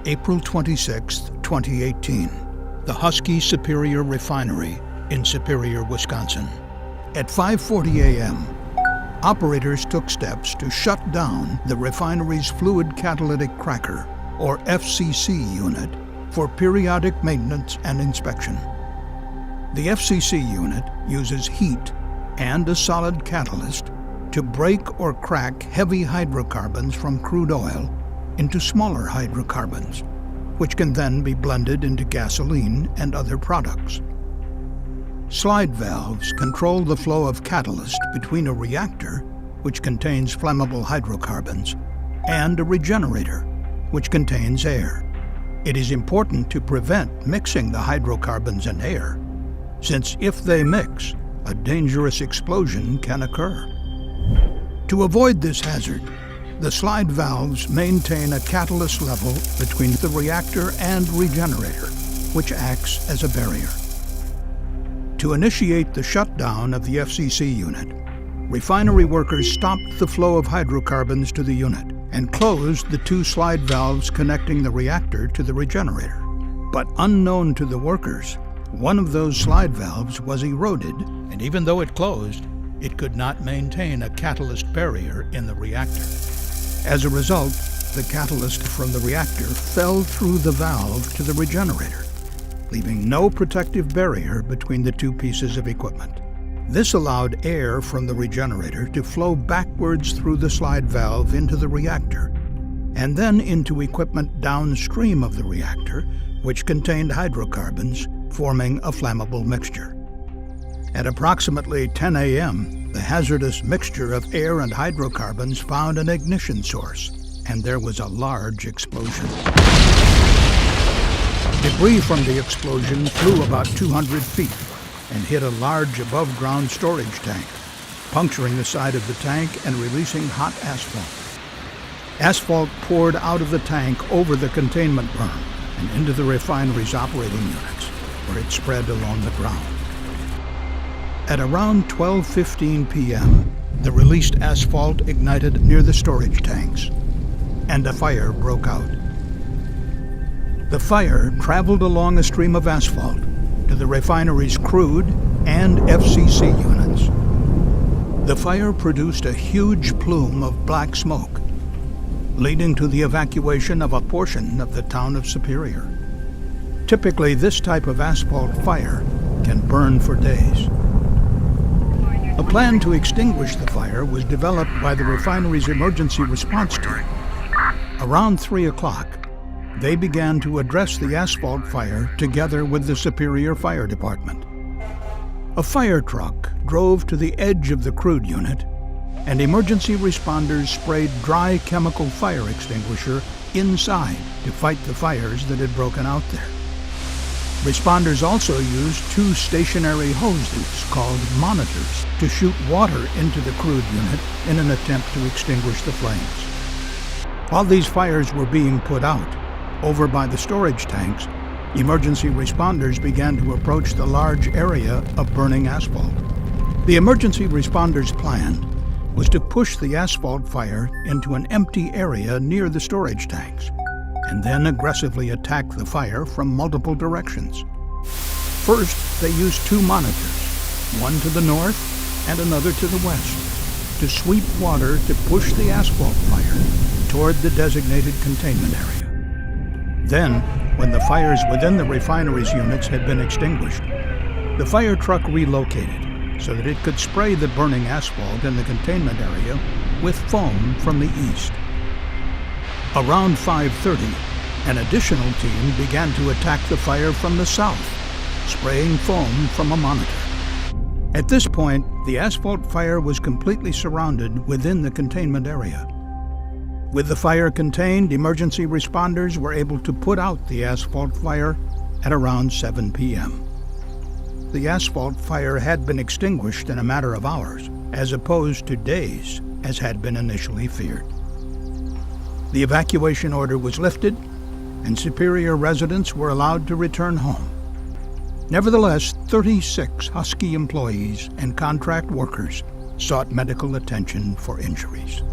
April 26, 2018, the Husky Superior Refinery in Superior, Wisconsin. At 5:40 a.m., operators took steps to shut down the refinery's fluid catalytic cracker, or FCC unit, for periodic maintenance and inspection. The FCC unit uses heat and a solid catalyst to break or crack heavy hydrocarbons from crude oil into smaller hydrocarbons, which can then be blended into gasoline and other products. Slide valves control the flow of catalyst between a reactor, which contains flammable hydrocarbons, and a regenerator, which contains air. It is important to prevent mixing the hydrocarbons and air, since if they mix, a dangerous explosion can occur. To avoid this hazard, the slide valves maintain a catalyst level between the reactor and regenerator, which acts as a barrier. To initiate the shutdown of the FCC unit, refinery workers stopped the flow of hydrocarbons to the unit and closed the two slide valves connecting the reactor to the regenerator. But unknown to the workers, one of those slide valves was eroded, and even though it closed, it could not maintain a catalyst barrier in the reactor. As a result, the catalyst from the reactor fell through the valve to the regenerator, leaving no protective barrier between the two pieces of equipment. This allowed air from the regenerator to flow backwards through the slide valve into the reactor, and then into equipment downstream of the reactor, which contained hydrocarbons, forming a flammable mixture. At approximately 10 a.m., the hazardous mixture of air and hydrocarbons found an ignition source, and there was a large explosion. Debris from the explosion flew about 200 feet and hit a large above-ground storage tank, puncturing the side of the tank and releasing hot asphalt. Asphalt poured out of the tank over the containment berm and into the refinery's operating units, where it spread along the ground. At around 12:15 p.m., the released asphalt ignited near the storage tanks, and a fire broke out. The fire traveled along a stream of asphalt to the refinery's crude and FCC units. The fire produced a huge plume of black smoke, leading to the evacuation of a portion of the town of Superior. Typically, this type of asphalt fire can burn for days. A plan to extinguish the fire was developed by the refinery's emergency response team. Around 3 o'clock, they began to address the asphalt fire together with the Superior Fire Department. A fire truck drove to the edge of the crude unit, and emergency responders sprayed dry chemical fire extinguisher inside to fight the fires that had broken out there. Responders also used two stationary hoses called monitors to shoot water into the crude unit in an attempt to extinguish the flames. While these fires were being put out, over by the storage tanks, emergency responders began to approach the large area of burning asphalt. The emergency responders' plan was to push the asphalt fire into an empty area near the storage tanks, and then aggressively attack the fire from multiple directions. First, they used two monitors, one to the north and another to the west, to sweep water to push the asphalt fire toward the designated containment area. Then, when the fires within the refinery's units had been extinguished, the fire truck relocated so that it could spray the burning asphalt in the containment area with foam from the east. Around 5:30, an additional team began to attack the fire from the south, spraying foam from a monitor. At this point, the asphalt fire was completely surrounded within the containment area. With the fire contained, emergency responders were able to put out the asphalt fire at around 7 p.m. The asphalt fire had been extinguished in a matter of hours, as opposed to days, as had been initially feared. The evacuation order was lifted, and Superior residents were allowed to return home. Nevertheless, 36 Husky employees and contract workers sought medical attention for injuries.